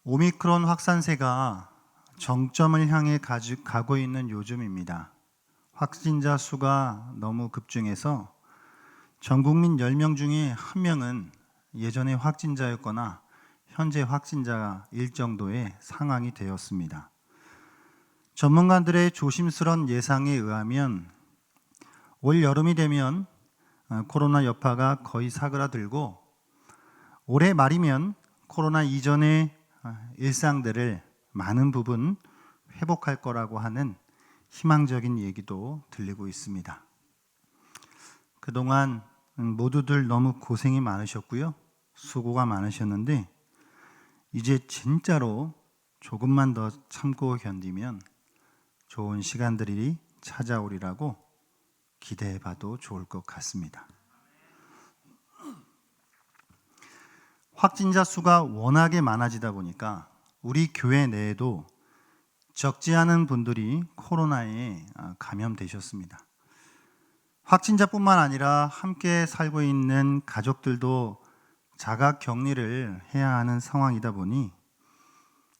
오미크론 확산세가 정점을 향해 가고 있는 요즘입니다. 확진자 수가 너무 급증해서 전 국민 10명 중에 1명은 예전에 확진자였거나 현재 확진자일 정도의 상황이 되었습니다. 전문가들의 조심스런 예상에 의하면 올 여름이 되면 코로나 여파가 거의 사그라들고 올해 말이면 코로나 이전의 일상들을 많은 부분 회복할 거라고 하는 희망적인 얘기도 들리고 있습니다. 그동안 모두들 너무 고생이 많으셨고요. 수고가 많으셨는데 이제 진짜로 조금만 더 참고 견디면 좋은 시간들이 찾아오리라고 기대해 봐도 좋을 것 같습니다. 확진자 수가 워낙에 많아지다 보니까 우리 교회 내에도 적지 않은 분들이 코로나에 감염되셨습니다. 확진자뿐만 아니라 함께 살고 있는 가족들도 자가 격리를 해야 하는 상황이다 보니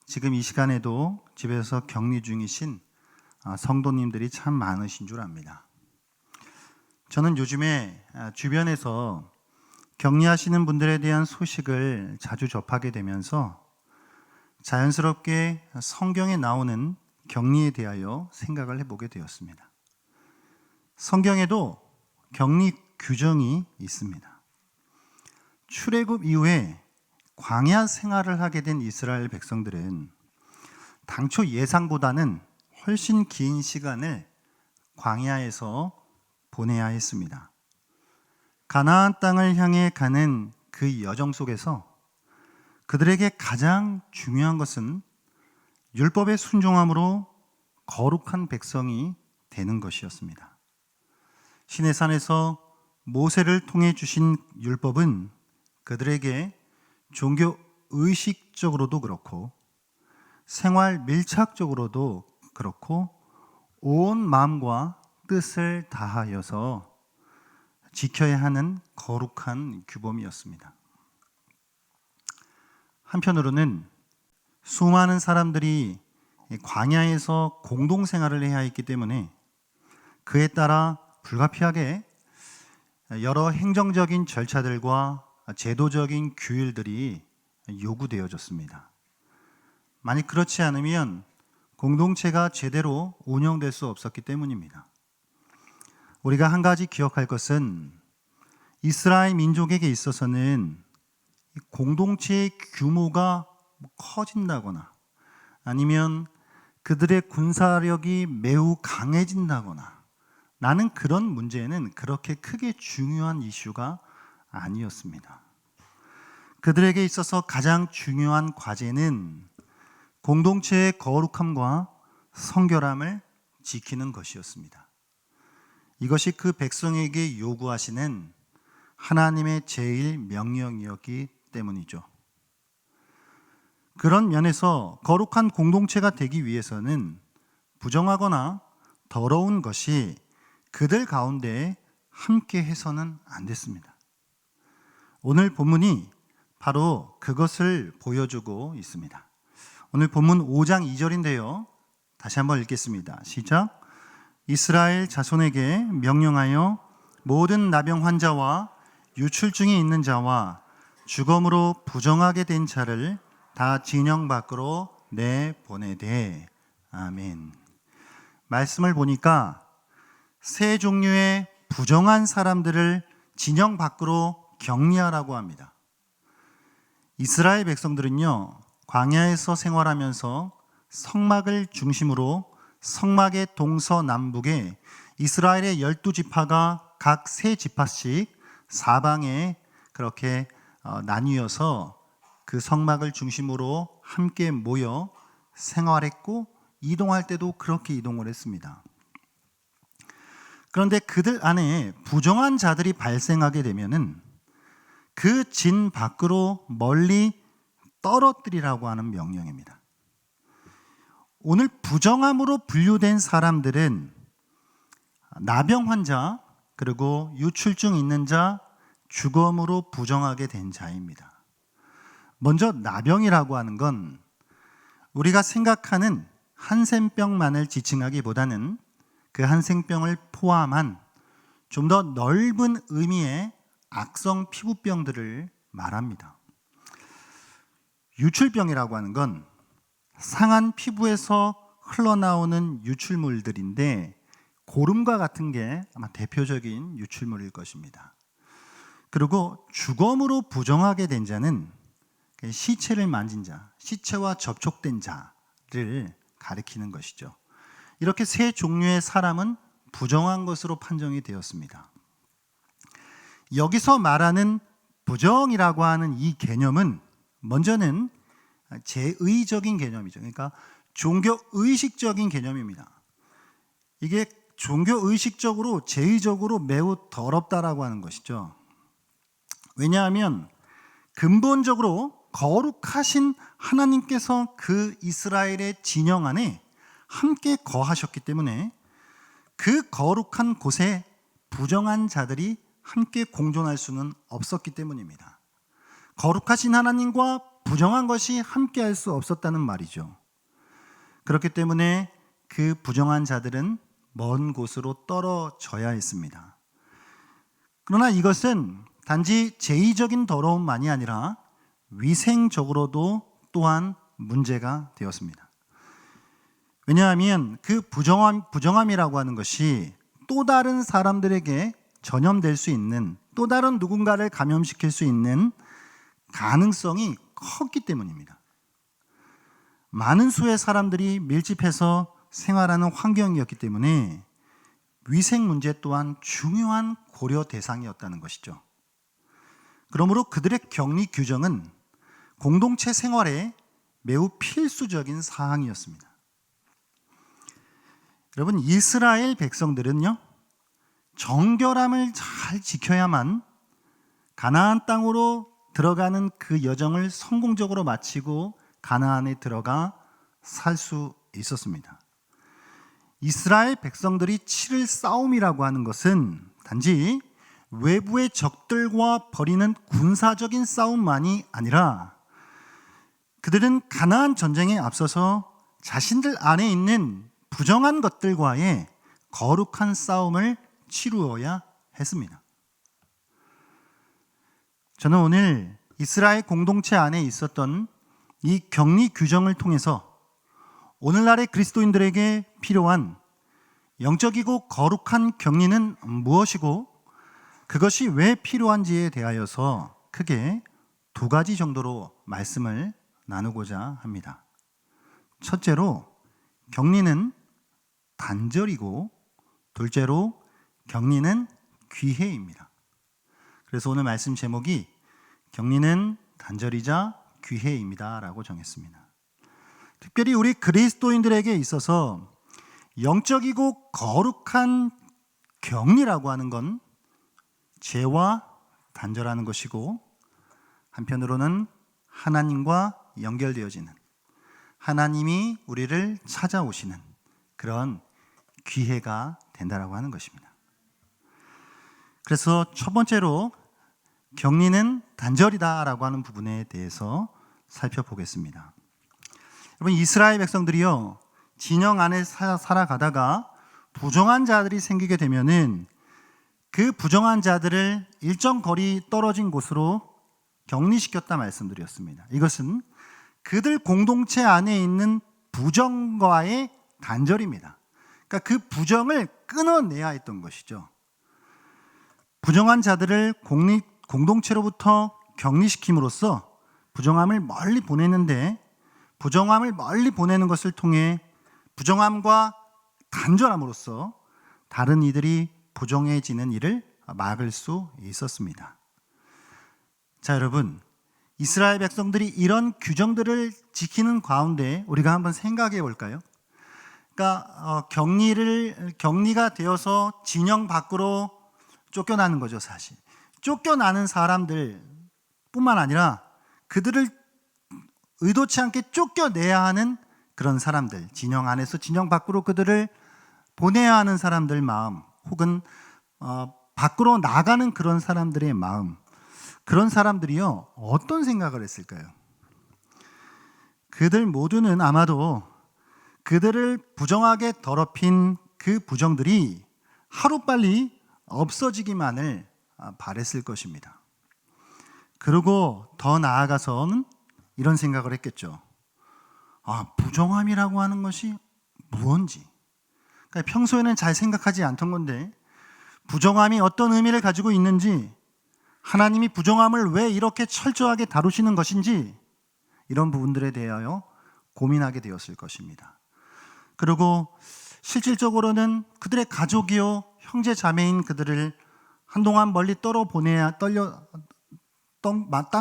지금 이 시간에도 집에서 격리 중이신 성도님들이 참 많으신 줄 압니다. 저는 요즘에 주변에서 격리하시는 분들에 대한 소식을 자주 접하게 되면서 자연스럽게 성경에 나오는 격리에 대하여 생각을 해보게 되었습니다. 성경에도 격리 규정이 있습니다. 출애굽 이후에 광야 생활을 하게 된 이스라엘 백성들은 당초 예상보다는 훨씬 긴 시간을 광야에서 보내야 했습니다. 가나안 땅을 향해 가는 그 여정 속에서 그들에게 가장 중요한 것은 율법의 순종함으로 거룩한 백성이 되는 것이었습니다. 시내산에서 모세를 통해 주신 율법은 그들에게 종교 의식적으로도 그렇고 생활 밀착적으로도 그렇고 온 마음과 뜻을 다하여서 지켜야 하는 거룩한 규범이었습니다. 한편으로는 수많은 사람들이 광야에서 공동생활을 해야 했기 때문에 그에 따라 불가피하게 여러 행정적인 절차들과 제도적인 규율들이 요구되어졌습니다. 만약 그렇지 않으면 공동체가 제대로 운영될 수 없었기 때문입니다. 우리가 한 가지 기억할 것은 이스라엘 민족에게 있어서는 공동체의 규모가 커진다거나 아니면 그들의 군사력이 매우 강해진다거나 나는 그런 문제는 그렇게 크게 중요한 이슈가 아니었습니다. 그들에게 있어서 가장 중요한 과제는 공동체의 거룩함과 성결함을 지키는 것이었습니다. 이것이 그 백성에게 요구하시는 하나님의 제일 명령이었기 때문이죠. 그런 면에서 거룩한 공동체가 되기 위해서는 부정하거나 더러운 것이 그들 가운데 함께 해서는 안 됐습니다. 오늘 본문이 바로 그것을 보여주고 있습니다. 오늘 본문 5장 2절인데요. 다시 한번 읽겠습니다. 시작. 이스라엘 자손에게 명령하여 모든 나병 환자와 유출증이 있는 자와 죽음으로 부정하게 된 자를 다 진영 밖으로 내보내되. 아멘. 말씀을 보니까 세 종류의 부정한 사람들을 진영 밖으로 격리하라고 합니다. 이스라엘 백성들은요, 광야에서 생활하면서 성막을 중심으로 성막의 동서남북에 이스라엘의 12지파가 각 3지파씩 사방에 그렇게 나뉘어서 그 성막을 중심으로 함께 모여 생활했고 이동할 때도 그렇게 이동을 했습니다. 그런데 그들 안에 부정한 자들이 발생하게 되면은 그 진 밖으로 멀리 떨어뜨리라고 하는 명령입니다. 오늘 부정함으로 분류된 사람들은 나병 환자, 그리고 유출증 있는 자, 죽음으로 부정하게 된 자입니다. 먼저 나병이라고 하는 건 우리가 생각하는 한센병만을 지칭하기보다는 그 한센병을 포함한 좀 더 넓은 의미의 악성 피부병들을 말합니다. 유출병이라고 하는 건 상한 피부에서 흘러나오는 유출물들인데 고름과 같은 게 아마 대표적인 유출물일 것입니다. 그리고 주검으로 부정하게 된 자는 시체를 만진 자, 시체와 접촉된 자를 가리키는 것이죠. 이렇게 세 종류의 사람은 부정한 것으로 판정이 되었습니다. 여기서 말하는 부정이라고 하는 이 개념은 먼저는 제의적인 개념이죠. 그러니까 종교의식적인 개념입니다. 이게 종교의식적으로 제의적으로 매우 더럽다라고 하는 것이죠. 왜냐하면 근본적으로 거룩하신 하나님께서 그 이스라엘의 진영 안에 함께 거하셨기 때문에 그 거룩한 곳에 부정한 자들이 함께 공존할 수는 없었기 때문입니다. 거룩하신 하나님과 부정한 것이 함께 할 수 없었다는 말이죠. 그렇기 때문에 그 부정한 자들은 먼 곳으로 떨어져야 했습니다. 그러나 이것은 단지 제의적인 더러움만이 아니라 위생적으로도 또한 문제가 되었습니다. 왜냐하면 그 부정함이라고 하는 것이 또 다른 사람들에게 전염될 수 있는, 또 다른 누군가를 감염시킬 수 있는 가능성이 컸기 때문입니다. 많은 수의 사람들이 밀집해서 생활하는 환경이었기 때문에 위생 문제 또한 중요한 고려 대상이었다는 것이죠. 그러므로 그들의 격리 규정은 공동체 생활에 매우 필수적인 사항이었습니다. 여러분, 이스라엘 백성들은요, 정결함을 잘 지켜야만 가나안 땅으로 들어가는 그 여정을 성공적으로 마치고 가나안에 들어가 살 수 있었습니다. 이스라엘 백성들이 치를 싸움이라고 하는 것은 단지 외부의 적들과 벌이는 군사적인 싸움만이 아니라 그들은 가나안 전쟁에 앞서서 자신들 안에 있는 부정한 것들과의 거룩한 싸움을 치루어야 했습니다. 저는 오늘 이스라엘 공동체 안에 있었던 이 격리 규정을 통해서 오늘날의 그리스도인들에게 필요한 영적이고 거룩한 격리는 무엇이고 그것이 왜 필요한지에 대하여서 크게 두 가지 정도로 말씀을 나누고자 합니다. 첫째로 격리는 단절이고, 둘째로 격리는 귀회입니다. 그래서 오늘 말씀 제목이 격리는 단절이자 귀회입니다 라고 정했습니다. 특별히 우리 그리스도인들에게 있어서 영적이고 거룩한 격리라고 하는 건 죄와 단절하는 것이고, 한편으로는 하나님과 연결되어지는, 하나님이 우리를 찾아오시는 그런 귀회가 된다라고 하는 것입니다. 그래서 첫 번째로 격리는 단절이다라고 하는 부분에 대해서 살펴보겠습니다. 여러분, 이스라엘 백성들이요, 진영 안에 살아가다가 부정한 자들이 생기게 되면은 그 부정한 자들을 일정 거리 떨어진 곳으로 격리시켰다 말씀드렸습니다. 이것은 그들 공동체 안에 있는 부정과의 단절입니다. 그러니까 그 부정을 끊어내야 했던 것이죠. 부정한 자들을 공동체로부터 격리시킴으로써 부정함을 멀리 보내는데, 부정함을 멀리 보내는 것을 통해 부정함과 단절함으로써 다른 이들이 부정해지는 일을 막을 수 있었습니다. 자, 여러분, 이스라엘 백성들이 이런 규정들을 지키는 가운데 우리가 한번 생각해 볼까요? 그러니까 격리가 되어서 진영 밖으로 쫓겨나는 거죠, 사실. 쫓겨나는 사람들 뿐만 아니라 그들을 의도치 않게 쫓겨내야 하는 그런 사람들, 진영 안에서 진영 밖으로 그들을 보내야 하는 사람들 마음, 혹은 밖으로 나가는 그런 사람들의 마음, 그런 사람들이요, 어떤 생각을 했을까요? 그들 모두는 아마도 그들을 부정하게 더럽힌 그 부정들이 하루빨리 없어지기만을 바랬을 것입니다. 그리고 더 나아가서는 이런 생각을 했겠죠. 부정함이라고 하는 것이 무언지. 그러니까 평소에는 잘 생각하지 않던 건데 부정함이 어떤 의미를 가지고 있는지, 하나님이 부정함을 왜 이렇게 철저하게 다루시는 것인지, 이런 부분들에 대하여 고민하게 되었을 것입니다. 그리고 실질적으로는 그들의 가족이요 형제 자매인 그들을 한동안 멀리 딴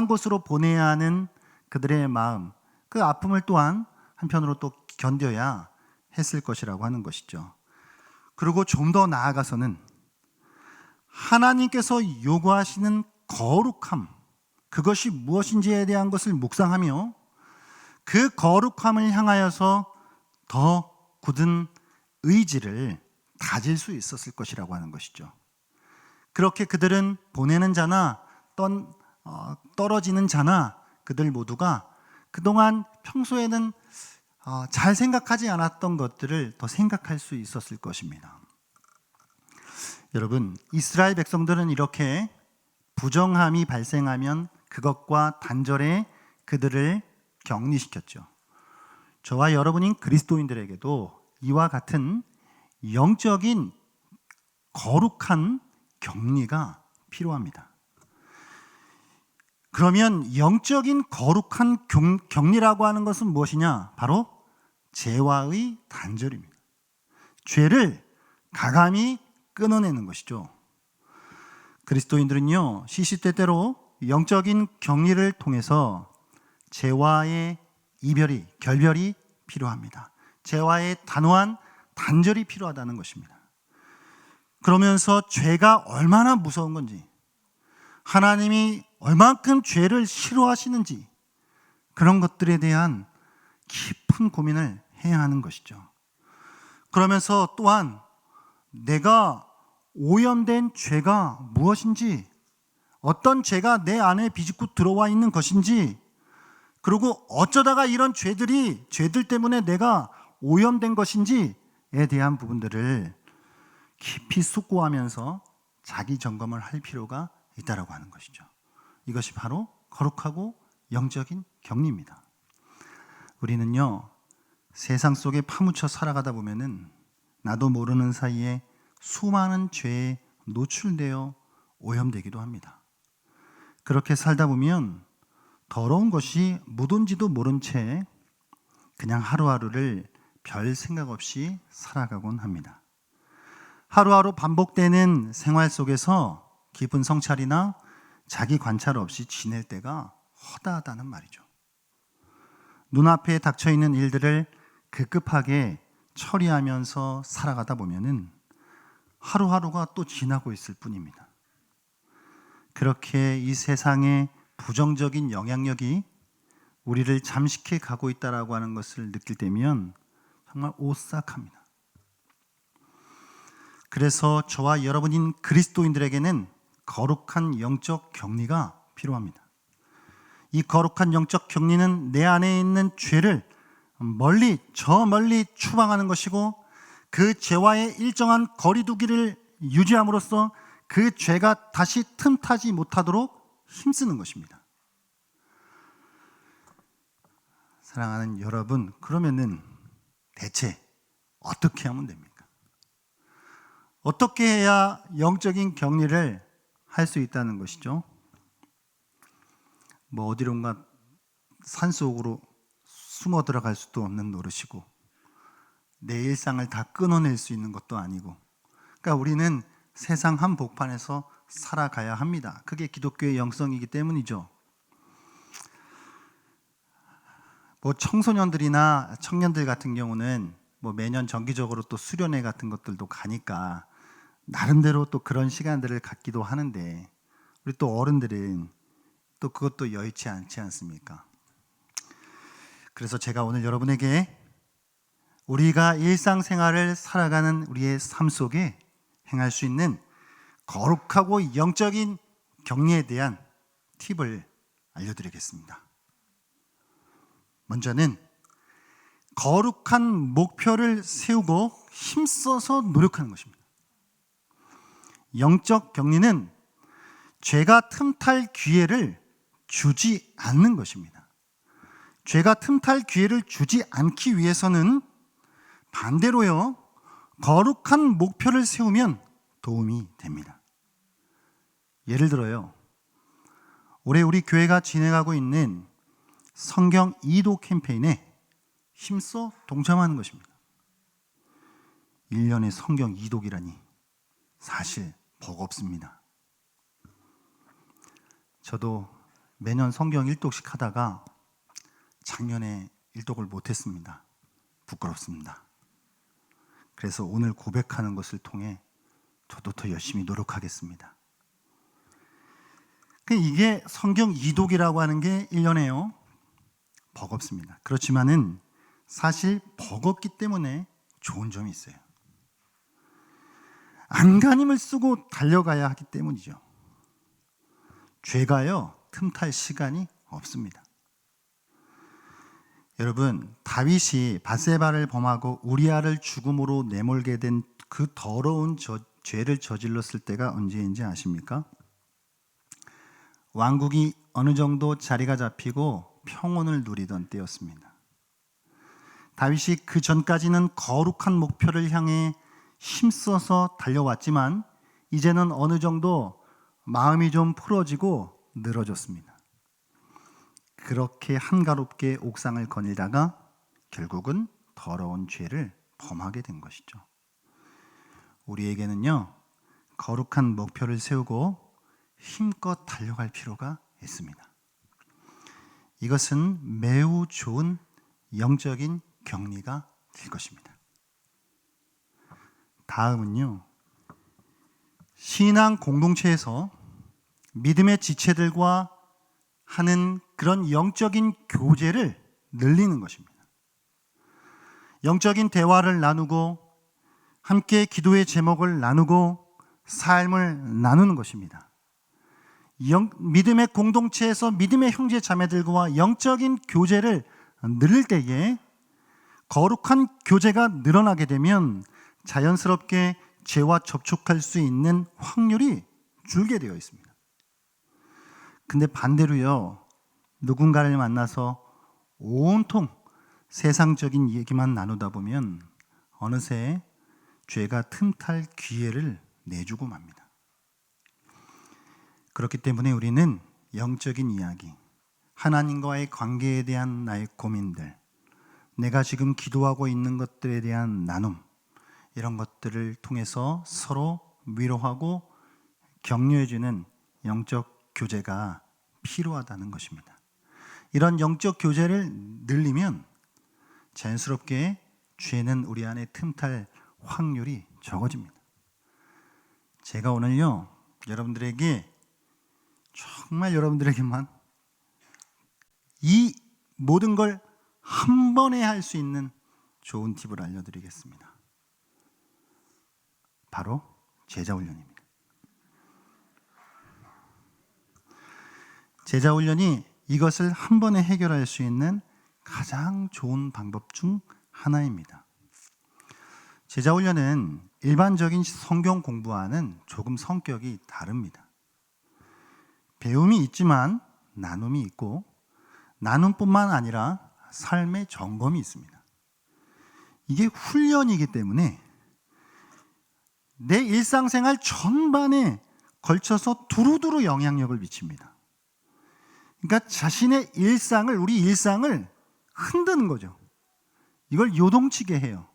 곳으로 보내야 하는 그들의 마음, 그 아픔을 또한 한편으로 또 견뎌야 했을 것이라고 하는 것이죠. 그리고 좀 더 나아가서는 하나님께서 요구하시는 거룩함, 그것이 무엇인지에 대한 것을 묵상하며 그 거룩함을 향하여서 더 굳은 의지를 다질 수 있었을 것이라고 하는 것이죠. 그렇게 그들은 보내는 자나 떨어지는 자나 그들 모두가 그동안 평소에는 잘 생각하지 않았던 것들을 더 생각할 수 있었을 것입니다. 여러분, 이스라엘 백성들은 이렇게 부정함이 발생하면 그것과 단절해 그들을 격리시켰죠. 저와 여러분인 그리스도인들에게도 이와 같은 영적인 거룩한 격리가 필요합니다. 그러면 영적인 거룩한 격리라고 하는 것은 무엇이냐? 바로 죄와의 단절입니다. 죄를 가감히 끊어내는 것이죠. 그리스도인들은요, 시시때때로 영적인 격리를 통해서 죄와의 결별이 필요합니다. 죄와의 단호한 단절이 필요하다는 것입니다. 그러면서 죄가 얼마나 무서운 건지, 하나님이 얼만큼 죄를 싫어하시는지, 그런 것들에 대한 깊은 고민을 해야 하는 것이죠. 그러면서 또한 내가 오염된 죄가 무엇인지, 어떤 죄가 내 안에 비집고 들어와 있는 것인지, 그리고 어쩌다가 이런 죄들 때문에 내가 오염된 것인지에 대한 부분들을 깊이 숙고하면서 자기 점검을 할 필요가 있다라고 하는 것이죠. 이것이 바로 거룩하고 영적인 격리입니다. 우리는요, 세상 속에 파묻혀 살아가다 보면은 나도 모르는 사이에 수많은 죄에 노출되어 오염되기도 합니다. 그렇게 살다 보면 더러운 것이 묻은지도 모른 채 그냥 하루하루를 별 생각 없이 살아가곤 합니다. 하루하루 반복되는 생활 속에서 깊은 성찰이나 자기 관찰 없이 지낼 때가 허다하다는 말이죠. 눈앞에 닥쳐있는 일들을 급급하게 처리하면서 살아가다 보면은 하루하루가 또 지나고 있을 뿐입니다. 그렇게 이 세상의 부정적인 영향력이 우리를 잠식해 가고 있다라고 하는 것을 느낄 때면 정말 오싹합니다. 그래서 저와 여러분인 그리스도인들에게는 거룩한 영적 격리가 필요합니다. 이 거룩한 영적 격리는 내 안에 있는 죄를 멀리 추방하는 것이고, 그 죄와의 일정한 거리두기를 유지함으로써 그 죄가 다시 틈타지 못하도록 힘쓰는 것입니다. 사랑하는 여러분, 그러면은 대체 어떻게 하면 됩니까? 어떻게 해야 영적인 격리를 할 수 있다는 것이죠? 어디론가 산속으로 숨어 들어갈 수도 없는 노릇이고, 내 일상을 다 끊어낼 수 있는 것도 아니고, 그러니까 우리는 세상 한복판에서 살아가야 합니다. 그게 기독교의 영성이기 때문이죠. 청소년들이나 청년들 같은 경우는 매년 정기적으로 또 수련회 같은 것들도 가니까 나름대로 또 그런 시간들을 갖기도 하는데, 우리 또 어른들은 또 그것도 여의치 않지 않습니까? 그래서 제가 오늘 여러분에게 우리가 일상생활을 살아가는 우리의 삶 속에 행할 수 있는 거룩하고 영적인 격리에 대한 팁을 알려드리겠습니다. 먼저는 거룩한 목표를 세우고 힘써서 노력하는 것입니다. 영적 격리는 죄가 틈탈 기회를 주지 않는 것입니다. 죄가 틈탈 기회를 주지 않기 위해서는 반대로요, 거룩한 목표를 세우면 도움이 됩니다. 예를 들어요, 올해 우리 교회가 진행하고 있는 성경 이독 캠페인에 힘써 동참하는 것입니다. 1년에 성경 이독이라니 사실 버겁습니다. 저도 매년 성경 1독씩 하다가 작년에 1독을 못했습니다. 부끄럽습니다. 그래서 오늘 고백하는 것을 통해 저도 더 열심히 노력하겠습니다. 이게 성경 이독이라고 하는 게 1년에요, 버겁습니다. 그렇지만은 사실 버겁기 때문에 좋은 점이 있어요. 안간힘을 쓰고 달려가야 하기 때문이죠. 죄가요, 틈탈 시간이 없습니다. 여러분, 다윗이 밧세바를 범하고 우리아를 죽음으로 내몰게 된 그 더러운 죄를 저질렀을 때가 언제인지 아십니까? 왕국이 어느 정도 자리가 잡히고 평온을 누리던 때였습니다. 다윗이 그 전까지는 거룩한 목표를 향해 힘써서 달려왔지만 이제는 어느 정도 마음이 좀 풀어지고 늘어졌습니다. 그렇게 한가롭게 옥상을 거닐다가 결국은 더러운 죄를 범하게 된 것이죠. 우리에게는요, 거룩한 목표를 세우고 힘껏 달려갈 필요가 있습니다. 이것은 매우 좋은 영적인 격리가 될 것입니다. 다음은요, 신앙 공동체에서 믿음의 지체들과 하는 그런 영적인 교제를 늘리는 것입니다. 영적인 대화를 나누고 함께 기도의 제목을 나누고 삶을 나누는 것입니다. 믿음의 공동체에서 믿음의 형제 자매들과 영적인 교제를 늘릴 때에 거룩한 교제가 늘어나게 되면 자연스럽게 죄와 접촉할 수 있는 확률이 줄게 되어 있습니다. 근데 반대로요, 누군가를 만나서 온통 세상적인 얘기만 나누다 보면 어느새 죄가 틈탈 기회를 내주고 맙니다. 그렇기 때문에 우리는 영적인 이야기, 하나님과의 관계에 대한 나의 고민들, 내가 지금 기도하고 있는 것들에 대한 나눔, 이런 것들을 통해서 서로 위로하고 격려해주는 영적 교제가 필요하다는 것입니다. 이런 영적 교제를 늘리면 자연스럽게 죄는 우리 안에 틈탈 확률이 적어집니다. 제가 오늘요, 여러분들에게 정말 여러분들에게만 이 모든 걸 한 번에 할 수 있는 좋은 팁을 알려드리겠습니다. 바로 제자훈련입니다. 제자훈련이 이것을 한 번에 해결할 수 있는 가장 좋은 방법 중 하나입니다. 제자훈련은 일반적인 성경 공부와는 조금 성격이 다릅니다. 배움이 있지만 나눔이 있고, 나눔뿐만 아니라 삶의 점검이 있습니다. 이게 훈련이기 때문에 내 일상생활 전반에 걸쳐서 두루두루 영향력을 미칩니다. 그러니까 자신의 일상을, 우리 일상을 흔드는 거죠. 이걸 요동치게 해요.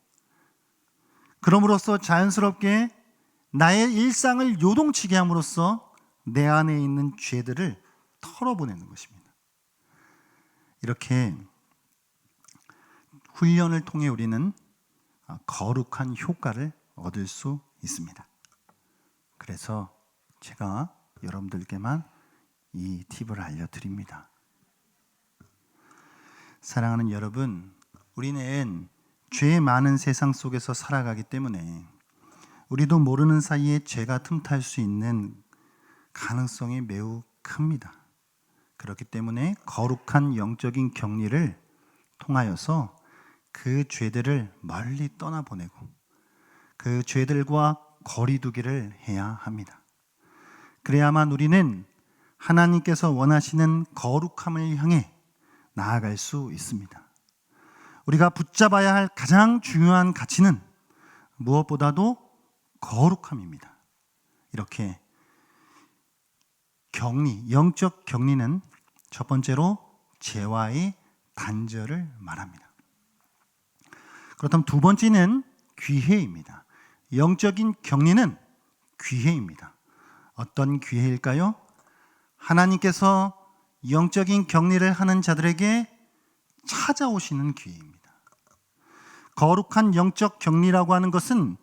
그럼으로써 자연스럽게 나의 일상을 요동치게 함으로써 내 안에 있는 죄들을 털어보내는 것입니다. 이렇게 훈련을 통해 우리는 거룩한 효과를 얻을 수 있습니다. 그래서 제가 여러분들께만 이 팁을 알려드립니다. 사랑하는 여러분, 우리는 죄 많은 세상 속에서 살아가기 때문에 우리도 모르는 사이에 죄가 틈탈 수 있는 가능성이 매우 큽니다. 그렇기 때문에 거룩한 영적인 격리를 통하여서 그 죄들을 멀리 떠나보내고 그 죄들과 거리두기를 해야 합니다. 그래야만 우리는 하나님께서 원하시는 거룩함을 향해 나아갈 수 있습니다. 우리가 붙잡아야 할 가장 중요한 가치는 무엇보다도 거룩함입니다. 이렇게 영적 격리는 첫 번째로 죄와의 단절을 말합니다. 그렇다면 두 번째는 귀회입니다. 영적인 격리는 귀회입니다. 어떤 귀회일까요? 하나님께서 영적인 격리를 하는 자들에게 찾아오시는 귀회입니다. 거룩한 영적 격리라고 하는 것은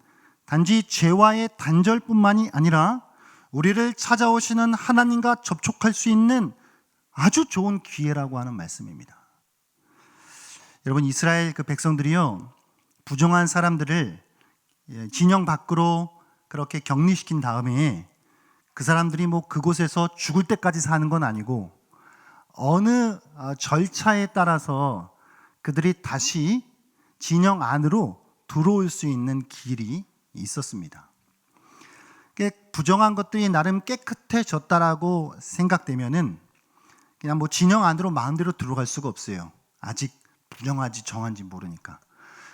단지 죄와의 단절뿐만이 아니라 우리를 찾아오시는 하나님과 접촉할 수 있는 아주 좋은 기회라고 하는 말씀입니다. 여러분, 이스라엘 그 백성들이요, 부정한 사람들을 진영 밖으로 그렇게 격리시킨 다음에 그 사람들이 뭐 그곳에서 죽을 때까지 사는 건 아니고 어느 절차에 따라서 그들이 다시 진영 안으로 들어올 수 있는 길이 있었습니다. 부정한 것들이 나름 깨끗해졌다라고 생각되면은 그냥 뭐 진영 안으로 마음대로 들어갈 수가 없어요. 아직 부정한지 정한지 모르니까.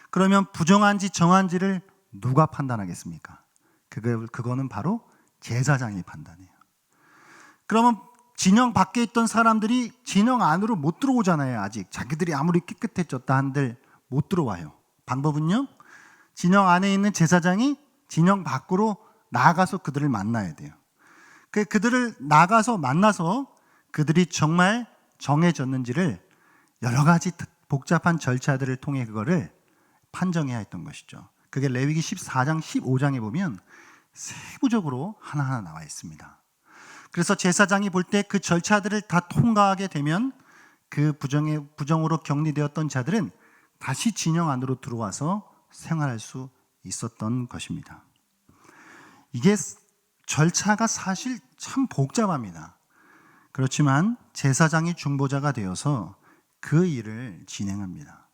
그러면 부정한지 정한지를 누가 판단하겠습니까? 그거는 바로 제사장이 판단해요. 그러면 진영 밖에 있던 사람들이 진영 안으로 못 들어오잖아요. 아직 자기들이 아무리 깨끗해졌다 한들 못 들어와요. 방법은요, 진영 안에 있는 제사장이 진영 밖으로 나가서 그들을 만나야 돼요. 그들을 나가서 만나서 그들이 정말 정해졌는지를 여러 가지 복잡한 절차들을 통해 그거를 판정해야 했던 것이죠. 그게 레위기 14장, 15장에 보면 세부적으로 하나하나 나와 있습니다. 그래서 제사장이 볼 때 그 절차들을 다 통과하게 되면 그 부정으로 격리되었던 자들은 다시 진영 안으로 들어와서 생활할 수 있었던 것입니다. 이게 절차가 사실 참 복잡합니다. 그렇지만 제사장이 중보자가 되어서 그 일을 진행합니다.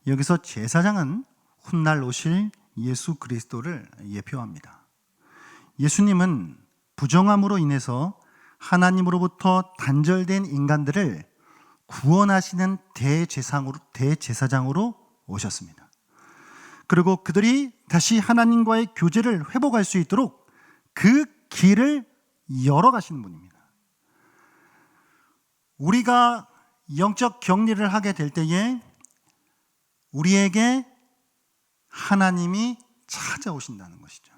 여기서 제사장은 훗날 오실 예수 그리스도를 예표합니다. 예수님은 부정함으로 인해서 하나님으로부터 단절된 인간들을 구원하시는 대제사장으로 오셨습니다. 그리고 그들이 다시 하나님과의 교제를 회복할 수 있도록 그 길을 열어가시는 분입니다. 우리가 영적 격리를 하게 될 때에 우리에게 하나님이 찾아오신다는 것이죠.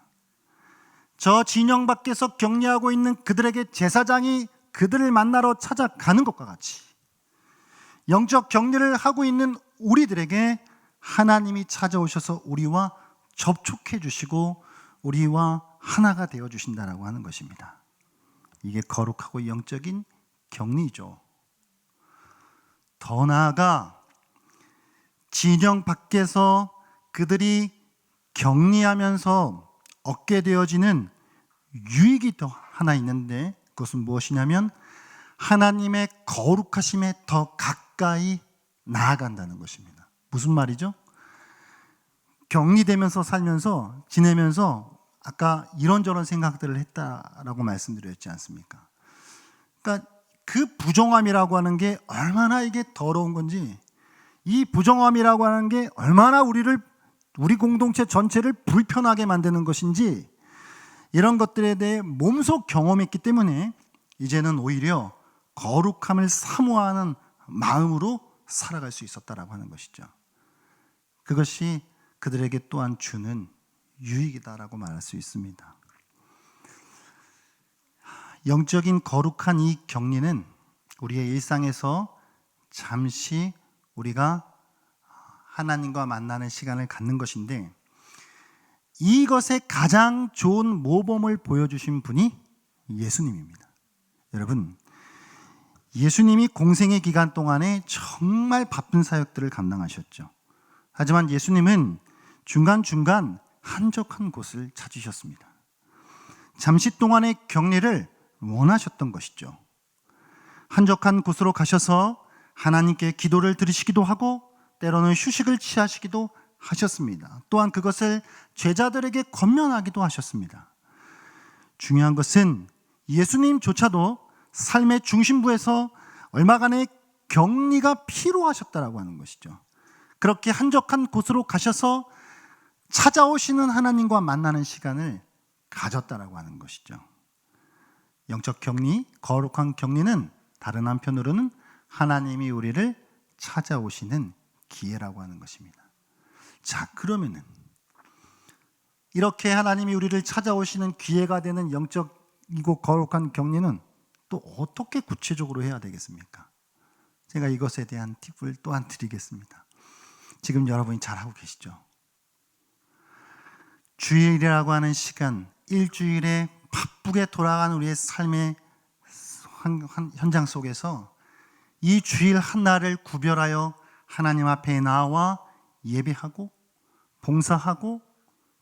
저 진영 밖에서 격리하고 있는 그들에게 제사장이 그들을 만나러 찾아가는 것과 같이 영적 격리를 하고 있는 우리들에게 하나님이 찾아오셔서 우리와 접촉해 주시고 우리와 하나가 되어 주신다라고 하는 것입니다. 이게 거룩하고 영적인 격리죠. 더 나아가 진영 밖에서 그들이 격리하면서 얻게 되어지는 유익이 더 하나 있는데 그것은 무엇이냐면 하나님의 거룩하심에 더 가까이 나아간다는 것입니다. 무슨 말이죠? 격리되면서 살면서 지내면서 아까 이런저런 생각들을 했다라고 말씀드렸지 않습니까? 그러니까 그 부정함이라고 하는 게 얼마나 이게 더러운 건지, 이 부정함이라고 하는 게 얼마나 우리 공동체 전체를 불편하게 만드는 것인지 이런 것들에 대해 몸소 경험했기 때문에 이제는 오히려 거룩함을 사모하는 마음으로 살아갈 수 있었다라고 하는 것이죠. 그것이 그들에게 또한 주는 유익이다라고 말할 수 있습니다. 영적인 거룩한 이 격리는 우리의 일상에서 잠시 우리가 하나님과 만나는 시간을 갖는 것인데 이것의 가장 좋은 모범을 보여주신 분이 예수님입니다. 여러분, 예수님이 공생의 기간 동안에 정말 바쁜 사역들을 감당하셨죠. 하지만 예수님은 중간중간 한적한 곳을 찾으셨습니다. 잠시 동안의 격리를 원하셨던 것이죠. 한적한 곳으로 가셔서 하나님께 기도를 드리시기도 하고 때로는 휴식을 취하시기도 하셨습니다. 또한 그것을 제자들에게 권면하기도 하셨습니다. 중요한 것은 예수님조차도 삶의 중심부에서 얼마간의 격리가 필요하셨다라고 하는 것이죠. 그렇게 한적한 곳으로 가셔서 찾아오시는 하나님과 만나는 시간을 가졌다라고 하는 것이죠. 영적 격리, 거룩한 격리는 다른 한편으로는 하나님이 우리를 찾아오시는 기회라고 하는 것입니다. 자, 그러면은 이렇게 하나님이 우리를 찾아오시는 기회가 되는 영적이고 거룩한 격리는 또 어떻게 구체적으로 해야 되겠습니까? 제가 이것에 대한 팁을 또한 드리겠습니다. 지금 여러분이 잘하고 계시죠? 주일이라고 하는 시간, 일주일에 바쁘게 돌아가는 우리의 삶의 현장 속에서 이 주일 한날을 구별하여 하나님 앞에 나와 예배하고 봉사하고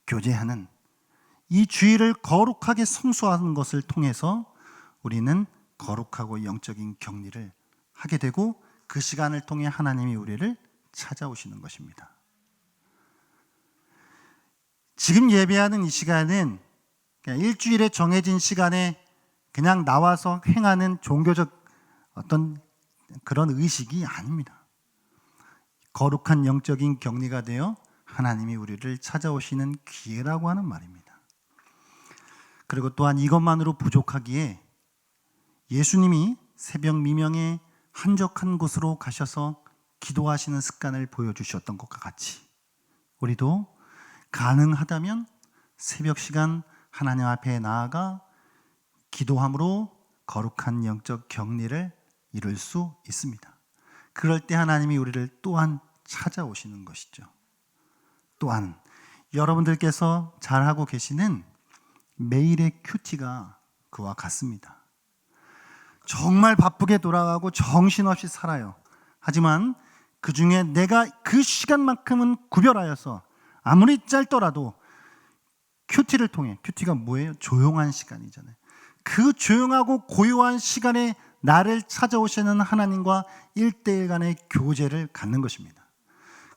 교제하는 이 주일을 거룩하게 성수하는 것을 통해서 우리는 거룩하고 영적인 격리를 하게 되고 그 시간을 통해 하나님이 우리를 찾아오시는 것입니다. 지금 예배하는 이 시간은 그냥 일주일에 정해진 시간에 그냥 나와서 행하는 종교적 어떤 그런 의식이 아닙니다. 거룩한 영적인 격리가 되어 하나님이 우리를 찾아오시는 기회라고 하는 말입니다. 그리고 또한 이것만으로 부족하기에 예수님이 새벽 미명에 한적한 곳으로 가셔서 기도하시는 습관을 보여주셨던 것과 같이 우리도 가능하다면 새벽 시간 하나님 앞에 나아가 기도함으로 거룩한 영적 격리를 이룰 수 있습니다. 그럴 때 하나님이 우리를 또한 찾아오시는 것이죠. 또한 여러분들께서 잘하고 계시는 매일의 큐티가 그와 같습니다. 정말 바쁘게 돌아가고 정신없이 살아요. 하지만 그 중에 내가 그 시간만큼은 구별하여서 아무리 짧더라도 큐티를 통해, 큐티가 뭐예요? 조용한 시간이잖아요. 그 조용하고 고요한 시간에 나를 찾아오시는 하나님과 1대1 간의 교제를 갖는 것입니다.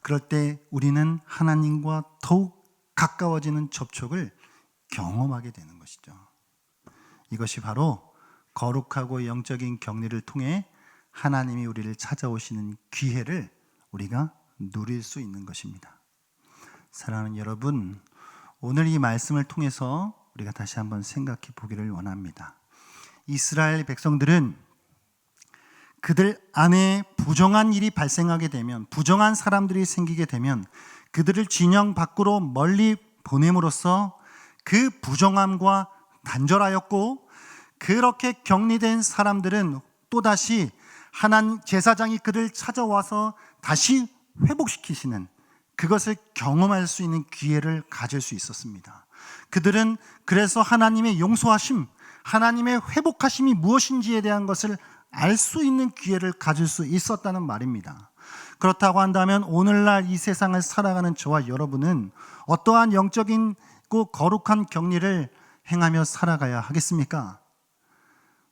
그럴 때 우리는 하나님과 더욱 가까워지는 접촉을 경험하게 되는 것이죠. 이것이 바로 거룩하고 영적인 격리를 통해 하나님이 우리를 찾아오시는 기회를 우리가 누릴 수 있는 것입니다. 사랑하는 여러분, 오늘 이 말씀을 통해서 우리가 다시 한번 생각해 보기를 원합니다. 이스라엘 백성들은 그들 안에 부정한 일이 발생하게 되면, 부정한 사람들이 생기게 되면 그들을 진영 밖으로 멀리 보냄으로써 그 부정함과 단절하였고, 그렇게 격리된 사람들은 또다시 하나님 제사장이 그를 찾아와서 다시 회복시키시는 그것을 경험할 수 있는 기회를 가질 수 있었습니다. 그들은 그래서 하나님의 용서하심, 하나님의 회복하심이 무엇인지에 대한 것을 알 수 있는 기회를 가질 수 있었다는 말입니다. 그렇다고 한다면 오늘날 이 세상을 살아가는 저와 여러분은 어떠한 영적인 거룩한 격리를 행하며 살아가야 하겠습니까?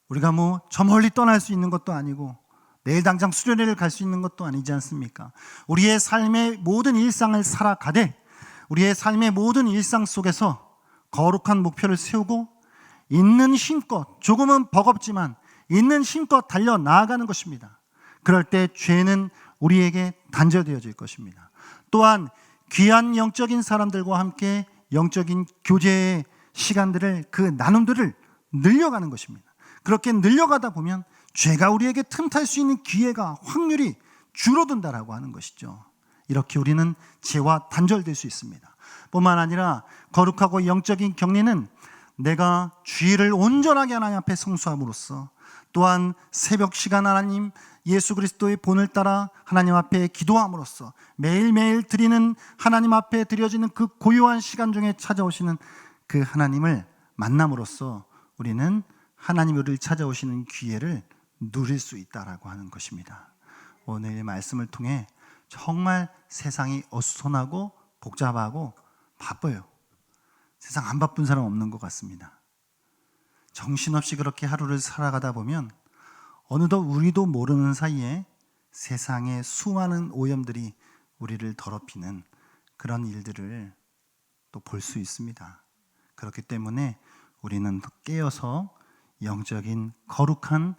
우리가 뭐 저 멀리 떠날 수 있는 것도 아니고 내일 당장 수련회를 갈 수 있는 것도 아니지 않습니까? 우리의 삶의 모든 일상을 살아가되 우리의 삶의 모든 일상 속에서 거룩한 목표를 세우고 있는 힘껏, 조금은 버겁지만 있는 힘껏 달려 나아가는 것입니다. 그럴 때 죄는 우리에게 단절되어질 것입니다. 또한 귀한 영적인 사람들과 함께 영적인 교제의 시간들을, 그 나눔들을 늘려가는 것입니다. 그렇게 늘려가다 보면 죄가 우리에게 틈탈 수 있는 기회가, 확률이 줄어든다라고 하는 것이죠. 이렇게 우리는 죄와 단절될 수 있습니다. 뿐만 아니라 거룩하고 영적인 격리는 내가 주일을 온전하게 하나님 앞에 성수함으로써, 또한 새벽 시간 하나님 예수 그리스도의 본을 따라 하나님 앞에 기도함으로써, 매일매일 드리는 하나님 앞에 드려지는 그 고요한 시간 중에 찾아오시는 그 하나님을 만남으로써 우리는 하나님이 우리를 찾아오시는 기회를 누릴 수 있다라고 하는 것입니다. 오늘 말씀을 통해 정말 세상이 어수선하고 복잡하고 바빠요. 세상 안 바쁜 사람 없는 것 같습니다. 정신없이 그렇게 하루를 살아가다 보면 어느덧 우리도 모르는 사이에 세상의 수많은 오염들이 우리를 더럽히는 그런 일들을 또 볼 수 있습니다. 그렇기 때문에 우리는 깨어서 영적인 거룩한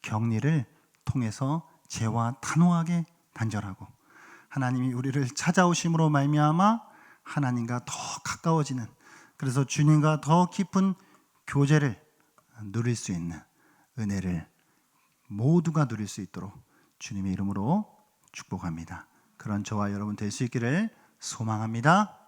격리를 통해서 죄와 단호하게 단절하고 하나님이 우리를 찾아오심으로 말미암아 하나님과 더 가까워지는, 그래서 주님과 더 깊은 교제를 누릴 수 있는 은혜를 모두가 누릴 수 있도록 주님의 이름으로 축복합니다. 그런 저와 여러분 될 수 있기를 소망합니다.